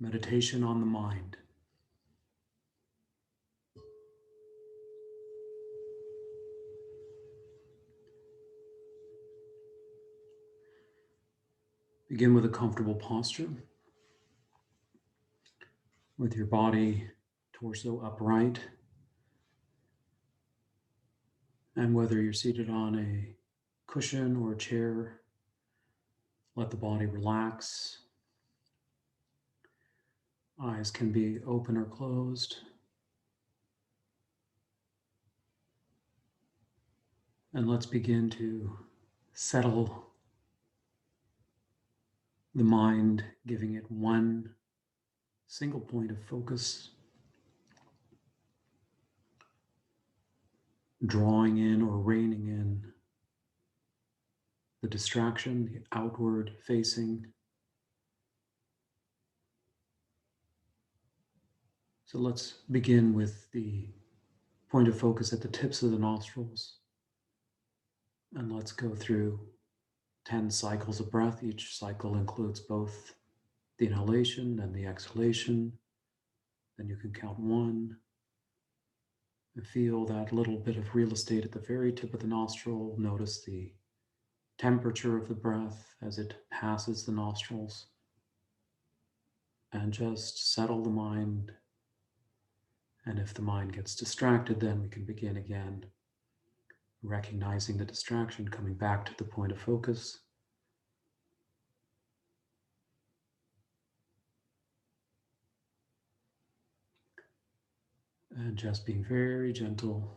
meditation on the mind. Begin with a comfortable posture, with your body, torso upright, and whether you're seated on a cushion or a chair, let the body relax. Eyes can be open or closed. And let's begin to settle the mind, giving it one single point of focus, drawing in or reining in the distraction, the outward facing. So let's begin with the point of focus at the tips of the nostrils. And let's go through 10 cycles of breath. Each cycle includes both the inhalation and the exhalation. Then you can count 1 and feel that little bit of real estate at the very tip of the nostril. Notice the temperature of the breath as it passes the nostrils. And just settle the mind. And if the mind gets distracted, then we can begin again, recognizing the distraction, coming back to the point of focus. And just being very gentle.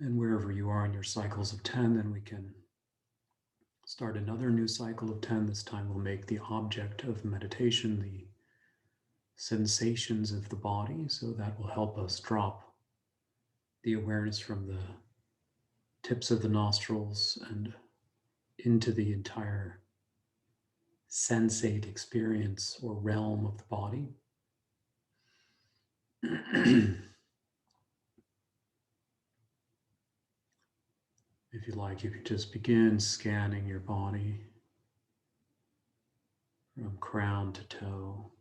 And wherever you are in your cycles of 10, then we can start another new cycle of 10. This time we'll make the object of meditation the sensations of the body. So that will help us drop the awareness from the tips of the nostrils and into the entire sensate experience or realm of the body. If you like, you could just begin scanning your body from crown to toe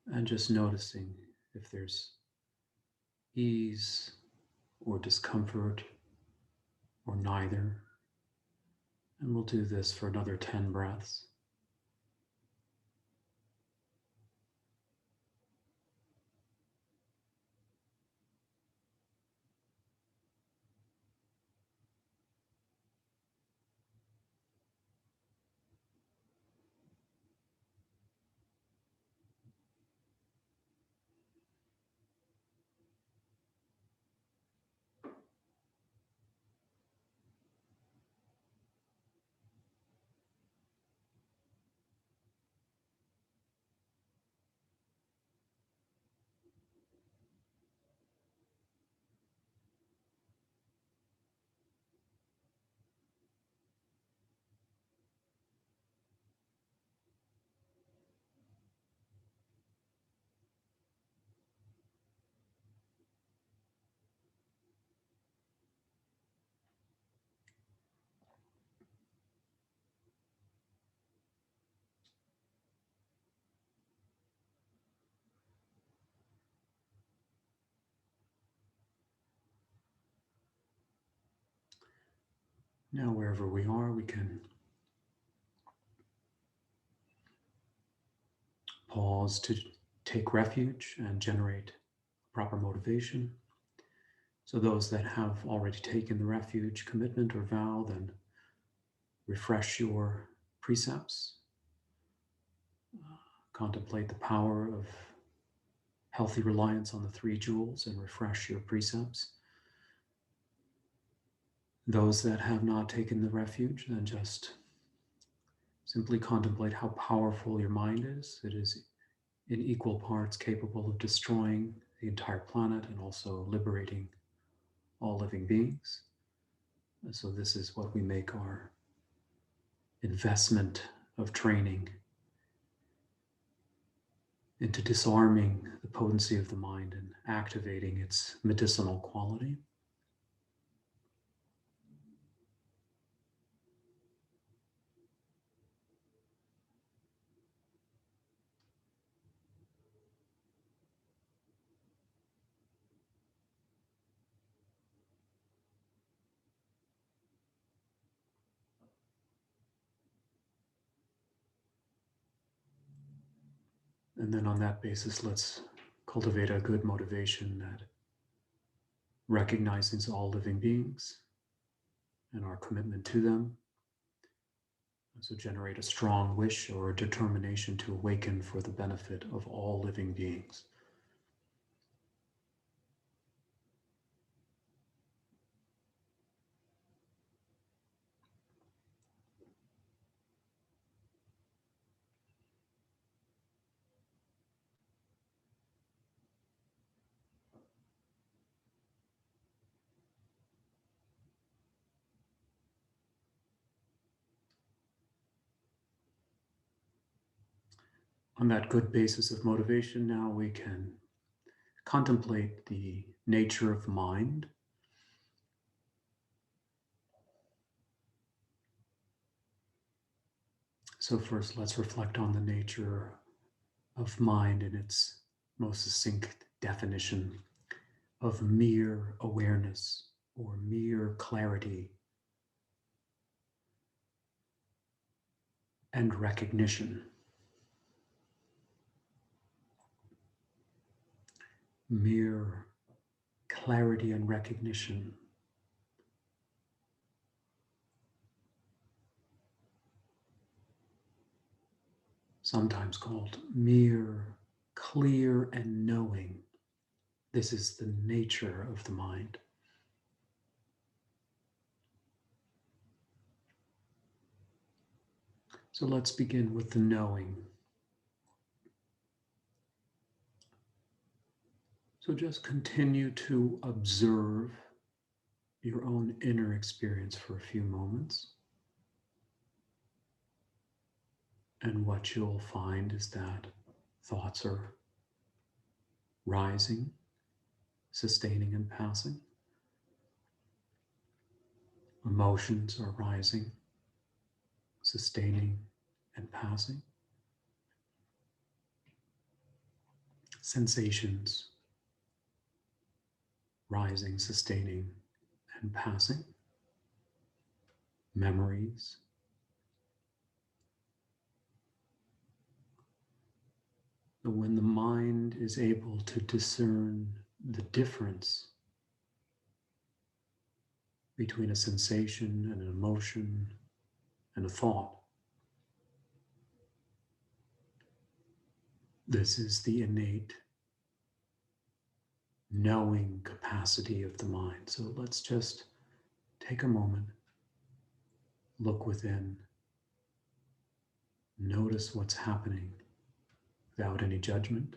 and just noticing if there's ease or discomfort or neither. And we'll do this for another 10 breaths. Now, wherever we are, we can pause to take refuge and generate proper motivation. So those that have already taken the refuge, commitment, or vow, then refresh your precepts. Contemplate the power of healthy reliance on the three jewels and refresh your precepts. Those that have not taken the refuge, then just simply contemplate how powerful your mind is. It is in equal parts capable of destroying the entire planet and also liberating all living beings. So this is what we make our investment of training into disarming the potency of the mind and activating its medicinal quality. And then on that basis, let's cultivate a good motivation that recognizes all living beings and our commitment to them. So generate a strong wish or a determination to awaken for the benefit of all living beings. On that good basis of motivation, now we can contemplate the nature of mind. So first, let's reflect on the nature of mind in its most succinct definition of mere awareness or mere clarity and recognition. Mere clarity and recognition. Sometimes called mere clear and knowing. This is the nature of the mind. So let's begin with the knowing. So just continue to observe your own inner experience for a few moments. And what you'll find is that thoughts are rising, sustaining, and passing. Emotions are rising, sustaining, and passing. Sensations rising, sustaining, and passing. Memories. But when the mind is able to discern the difference between a sensation and an emotion and a thought, this is the innate knowing capacity of the mind. So let's just take a moment, look within, notice what's happening without any judgment,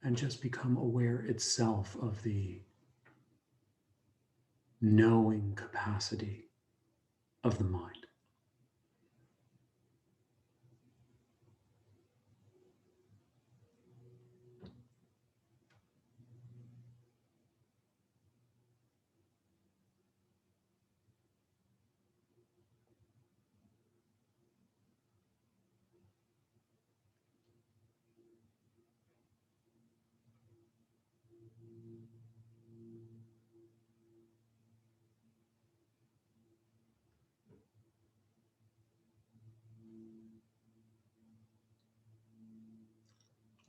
and just become aware itself of the knowing capacity of the mind.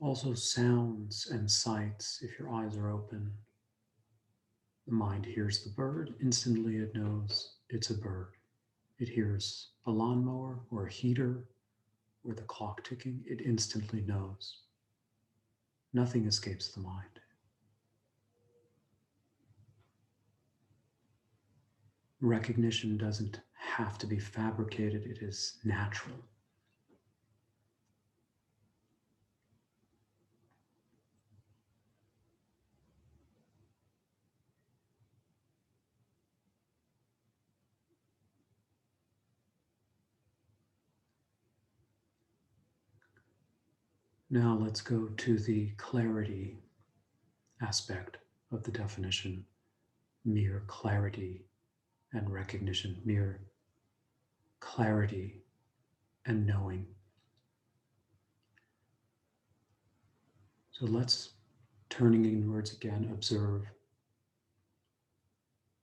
Also sounds and sights. If your eyes are open, the mind hears the bird. Instantly it knows it's a bird. It hears a lawnmower or a heater or the clock ticking. It instantly knows. Nothing escapes the mind. Recognition doesn't have to be fabricated. It is natural. Now let's go to the clarity aspect of the definition. Mere clarity and recognition, mere clarity and knowing. So let's, turning inwards again, observe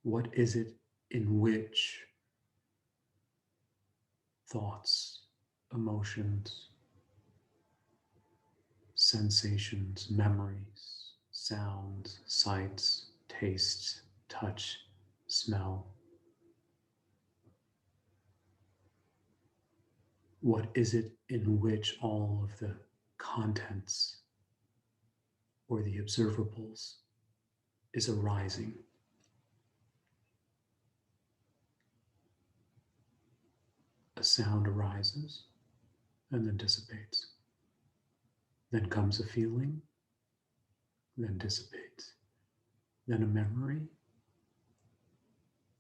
what is it in which thoughts, emotions, sensations, memories, sounds, sights, tastes, touch, smell. What is it in which all of the contents or the observables is arising? A sound arises and then dissipates. Then comes a feeling, then dissipates. Then a memory,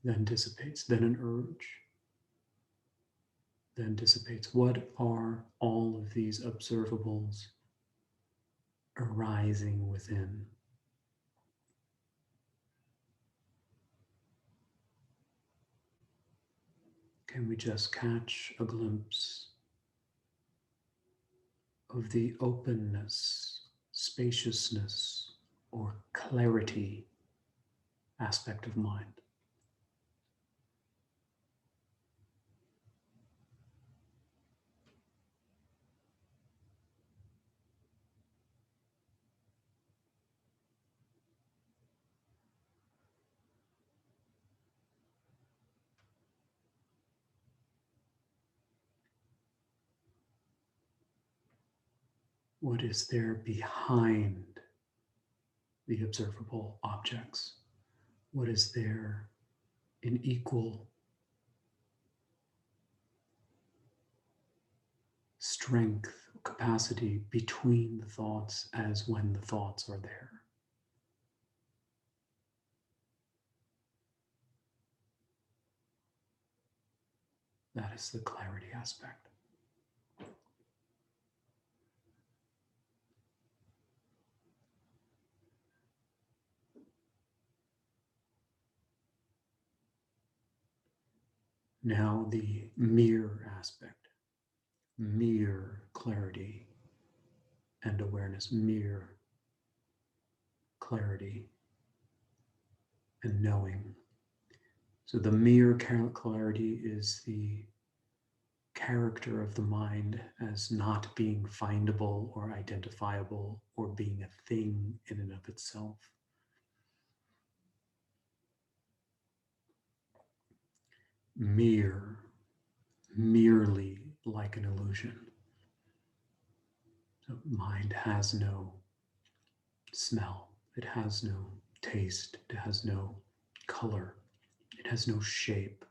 then dissipates. Then an urge, then dissipates. What are all of these observables arising within? Can we just catch a glimpse of the openness, spaciousness, or clarity aspect of mind? What is there behind the observable objects? What is there in equal strength, capacity between the thoughts as when the thoughts are there? That is the clarity aspect. Now the mere aspect, mere clarity and awareness, mere clarity and knowing. So the mere clarity is the character of the mind as not being findable or identifiable or being a thing in and of itself. Merely like an illusion. So mind has no smell, it has no taste, it has no color, it has no shape.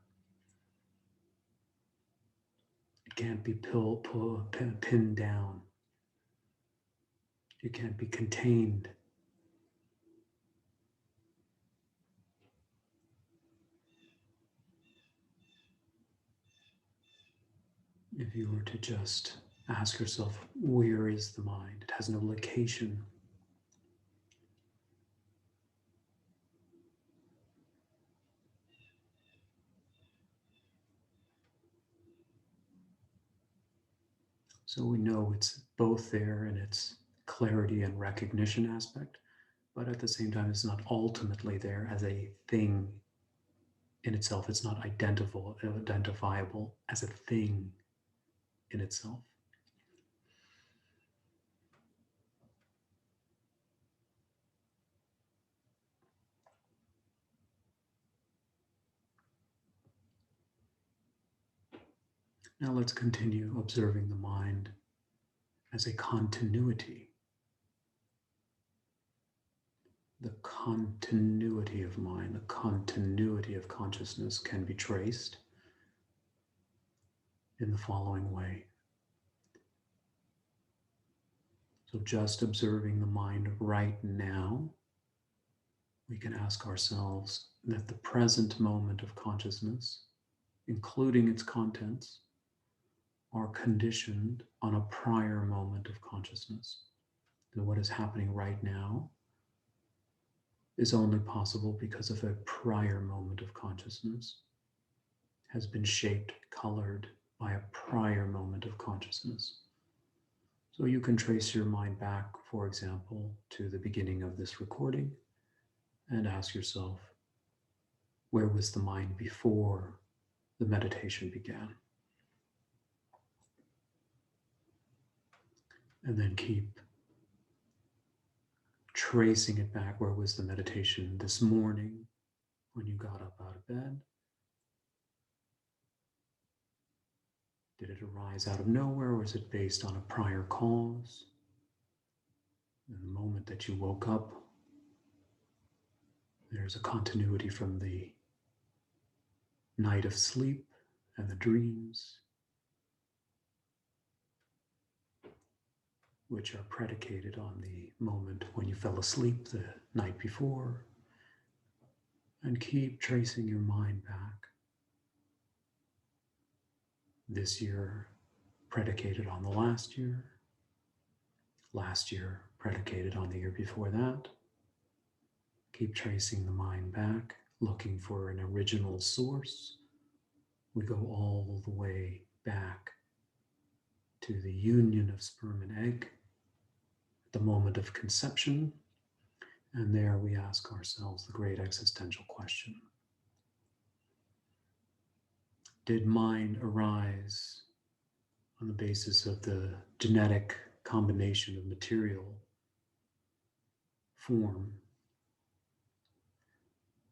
It can't be pinned down. It can't be contained. If you were to just ask yourself, where is the mind? It has no location. So we know it's both there in its clarity and recognition aspect, but at the same time, it's not ultimately there as a thing in itself. It's not identifiable as a thing in itself. Now let's continue observing the mind as a continuity. The continuity of mind, the continuity of consciousness can be traced in the following way. So just observing the mind right now, we can ask ourselves that the present moment of consciousness, including its contents, are conditioned on a prior moment of consciousness. And what is happening right now is only possible because of a prior moment of consciousness, has been shaped, colored by a prior moment of consciousness. So you can trace your mind back, for example, to the beginning of this recording and ask yourself, where was the mind before the meditation began? And then keep tracing it back. Where was the meditation this morning when you got up out of bed? Did it arise out of nowhere, or was it based on a prior cause? In the moment that you woke up, there's a continuity from the night of sleep and the dreams, which are predicated on the moment when you fell asleep the night before. And keep tracing your mind back. This year predicated on the last year predicated on the year before that. Keep tracing the mind back, looking for an original source. We go all the way back to the union of sperm and egg, the moment of conception, and there we ask ourselves the great existential question. Did mind arise on the basis of the genetic combination of material form,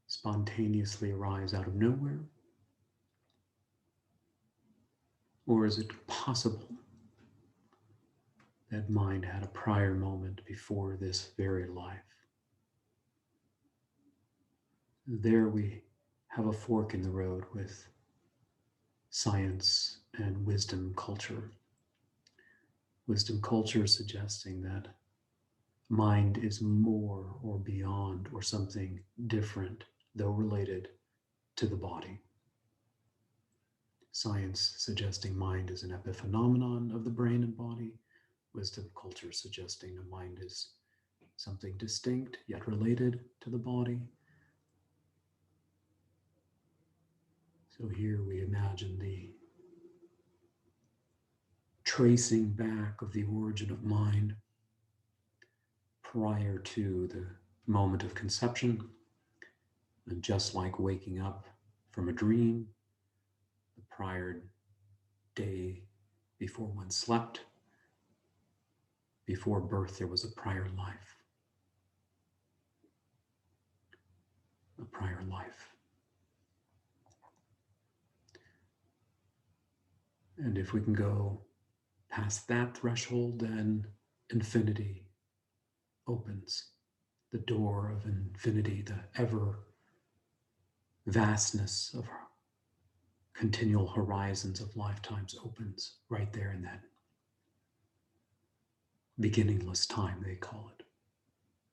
spontaneously arise out of nowhere? Or is it possible that mind had a prior moment before this very life? There we have a fork in the road with science and wisdom culture. Wisdom culture suggesting that mind is more or beyond or something different, though related to the body. Science suggesting mind is an epiphenomenon of the brain and body. Wisdom culture suggesting the mind is something distinct yet related to the body. So here we imagine the tracing back of the origin of mind prior to the moment of conception. And just like waking up from a dream, the prior day before one slept, before birth, there was a prior life. A prior life. And if we can go past that threshold, then infinity opens. The door of infinity, the ever vastness of continual horizons of lifetimes opens right there in that beginningless time, they call it.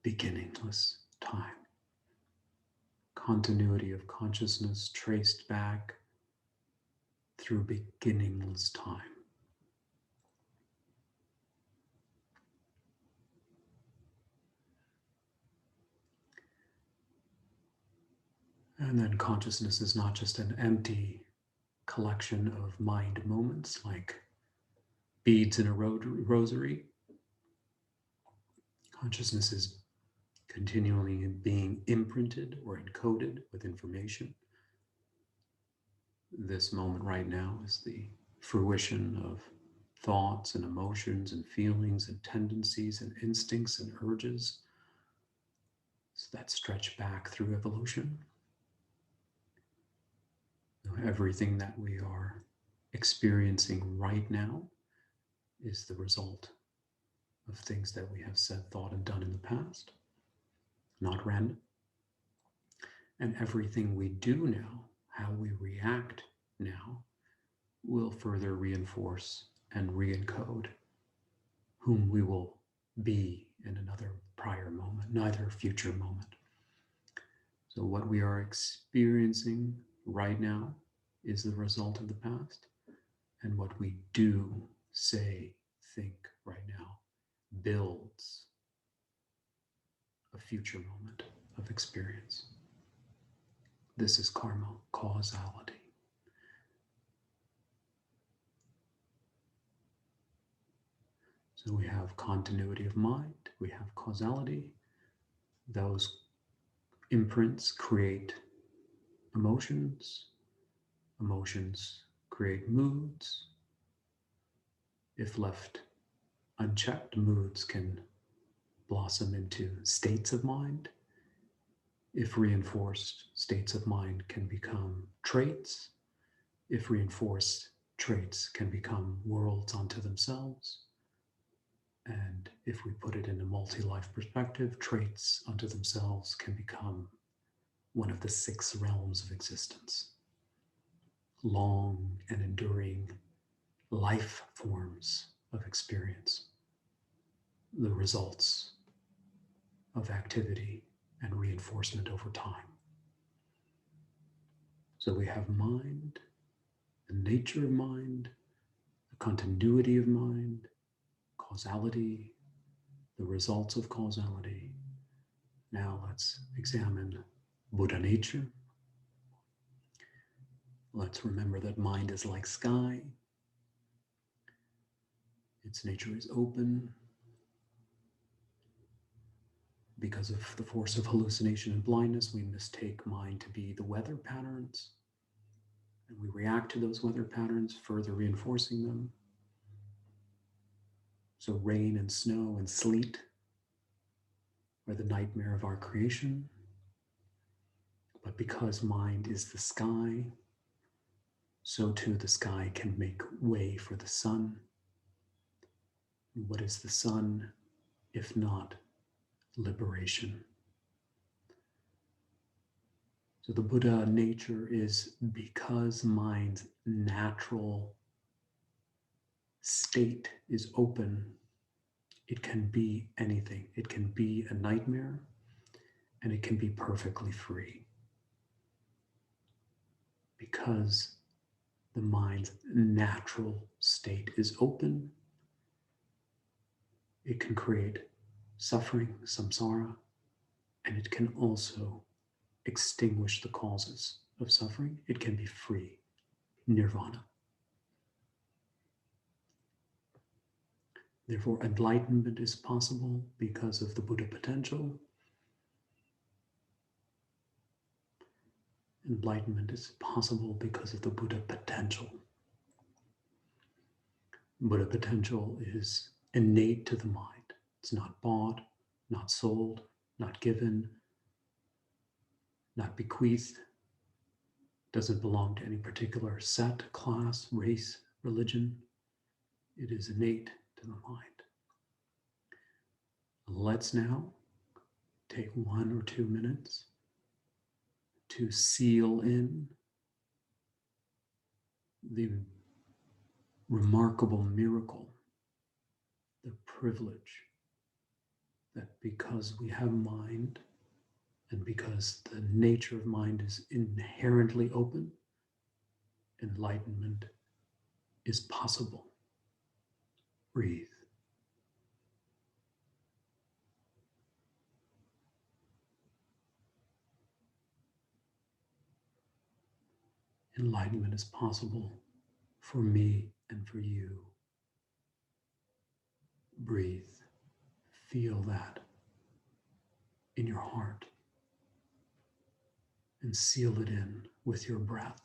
Beginningless time. Continuity of consciousness traced back through beginningless time. And then consciousness is not just an empty collection of mind moments like beads in a rosary. Consciousness is continually being imprinted or encoded with information. This moment right now is the fruition of thoughts and emotions and feelings and tendencies and instincts and urges that stretch back through evolution. Everything that we are experiencing right now is the result of things that we have said, thought, and done in the past, not random. And everything we do now, how we react now, will further reinforce and re-encode whom we will be in another prior moment, neither future moment. So what we are experiencing right now is the result of the past, and what we do, say, think right now builds a future moment of experience. This is karma, causality. So we have continuity of mind, we have causality. Those imprints create emotions, emotions create moods. If left unchecked, moods can blossom into states of mind. If reinforced, states of mind can become traits. If reinforced, traits can become worlds unto themselves. And if we put it in a multi-life perspective, traits unto themselves can become one of the 6 realms of existence. Long and enduring life forms of experience, the results of activity and reinforcement over time. So we have mind, the nature of mind, the continuity of mind, causality, the results of causality. Now let's examine Buddha nature. Let's remember that mind is like sky. Its nature is open. Because of the force of hallucination and blindness, we mistake mind to be the weather patterns, and we react to those weather patterns, further reinforcing them. So rain and snow and sleet are the nightmare of our creation. But because mind is the sky, so too the sky can make way for the sun. And what is the sun, if not liberation? So the Buddha nature is because mind's natural state is open, it can be anything. It can be a nightmare, and it can be perfectly free. Because the mind's natural state is open, it can create suffering, samsara, and it can also extinguish the causes of suffering. It can be free, nirvana. Therefore, enlightenment is possible because of the Buddha potential. Enlightenment is possible because of the Buddha potential. Buddha potential is innate to the mind. It's not bought, not sold, not given, not bequeathed. Doesn't belong to any particular set, class, race, religion. It is innate to the mind. Let's now take 1 or 2 minutes to seal in the remarkable miracle, the privilege that because we have mind and because the nature of mind is inherently open, enlightenment is possible. Breathe. Enlightenment is possible for me and for you. Breathe. Feel that in your heart and seal it in with your breath.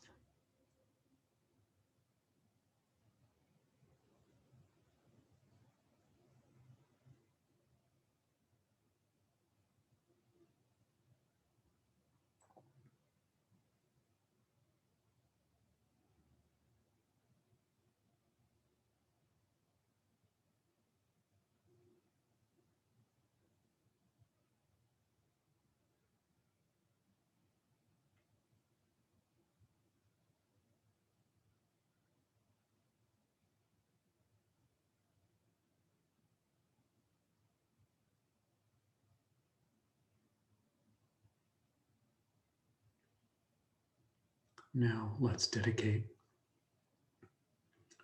Now let's dedicate,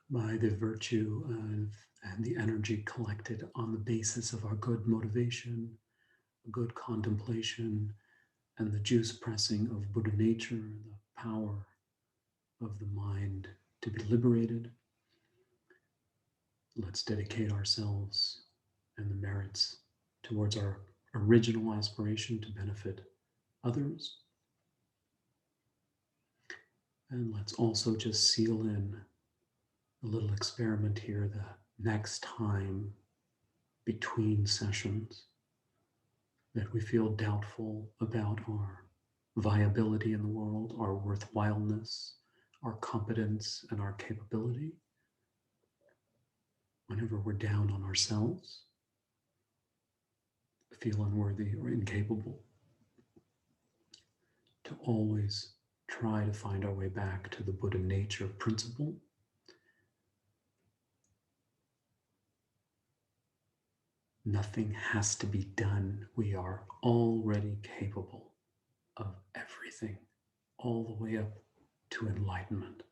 by the virtue of and the energy collected on the basis of our good motivation, good contemplation, and the juice pressing of Buddha nature, the power of the mind to be liberated. Let's dedicate ourselves and the merits towards our original aspiration to benefit others. And let's also just seal in a little experiment here the next time between sessions that we feel doubtful about our viability in the world, our worthwhileness, our competence, and our capability. Whenever we're down on ourselves, feel unworthy or incapable, to always try to find our way back to the Buddha nature principle. Nothing has to be done. We are already capable of everything, all the way up to enlightenment.